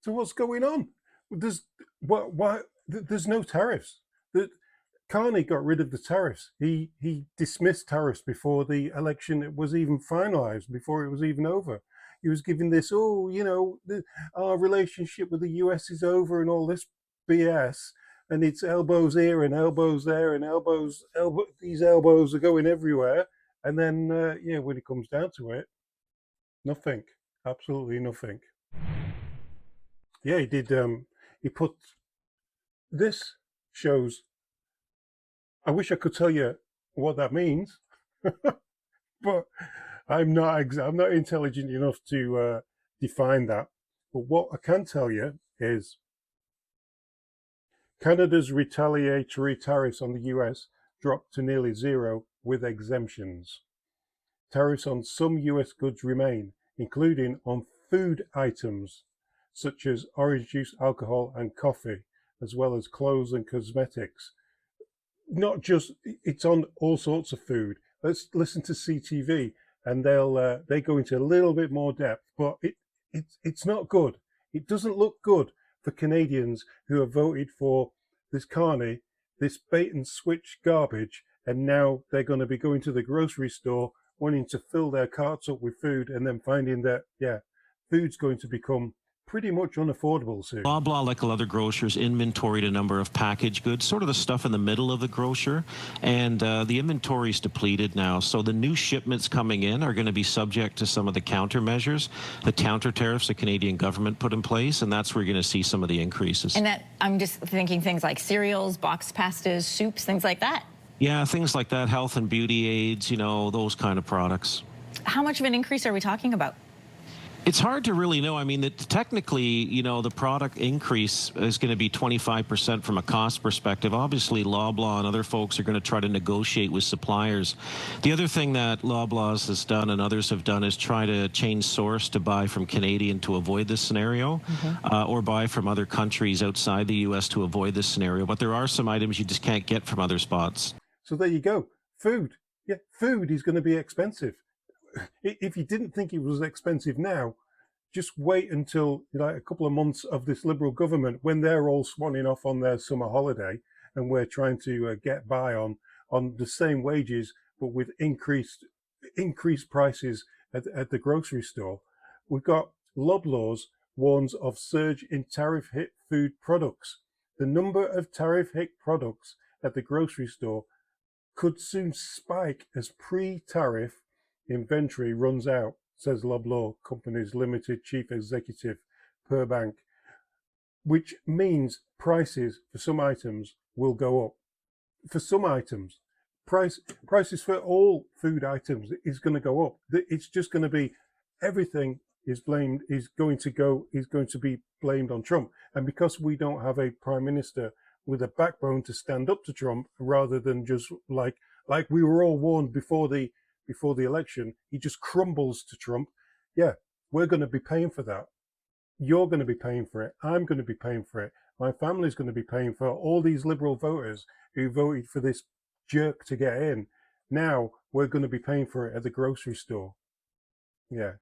So what's going on? There's why there's no tariffs. The Carney got rid of the tariffs. He dismissed tariffs before the election was even finalized, before it was even over. He was giving this, our relationship with the US is over and all this BS, and it's elbows here and elbows there and these elbows are going everywhere. And then, when it comes down to it, nothing, absolutely nothing. Yeah, he did. He put this shows. I wish I could tell you what that means, but I'm not. I'm not intelligent enough to define that. But what I can tell you is Canada's retaliatory tariffs on the US dropped to nearly zero with exemptions. Tariffs on some US goods remain, including on food items such as orange juice, alcohol, and coffee, as well as clothes and cosmetics. Not just, it's on all sorts of food. Let's listen to CTV, and they go into a little bit more depth. But it's not good. It doesn't look good for Canadians who have voted for this Carney, this bait and switch garbage, and now they're going to be going to the grocery store wanting to fill their carts up with food, and then finding that food's going to become pretty much unaffordable soon. Blah, blah, like other grocers, inventoried a number of packaged goods, sort of the stuff in the middle of the grocer, and the inventory's depleted now. So the new shipments coming in are going to be subject to some of the countermeasures, the counter tariffs the Canadian government put in place, and that's where you're going to see some of the increases. And that, I'm just thinking things like cereals, boxed pastas, soups, things like that. Yeah, things like that, health and beauty aids, those kind of products. How much of an increase are we talking about? It's hard to really know. I mean, technically, the product increase is going to be 25% from a cost perspective. Obviously, Loblaw and other folks are going to try to negotiate with suppliers. The other thing that Loblaw has done and others have done is try to change source to buy from Canadian to avoid this scenario, or buy from other countries outside the U.S. to avoid this scenario. But there are some items you just can't get from other spots. So there you go. Food. Yeah, food is going to be expensive. If you didn't think it was expensive now, just wait until a couple of months of this Liberal government, when they're all swanning off on their summer holiday, and we're trying to get by on the same wages but with increased prices at the grocery store. We've got Loblaws warns of surge in tariff hit food products. The number of tariff hit products at the grocery store could soon spike as pre-tariff inventory runs out, says Loblaw Companies Limited Chief Executive Purbank, which means prices for some items will go up. For some items, prices for all food items is going to go up. It's just going to be, everything is going to be blamed on Trump. And because we don't have a prime minister with a backbone to stand up to Trump, rather than just like we were all warned before the election, he just crumbles to Trump. Yeah, we're going to be paying for that. You're going to be paying for it. I'm going to be paying for it. My family's going to be paying for all these Liberal voters who voted for this jerk to get in. Now we're going to be paying for it at the grocery store. Yeah,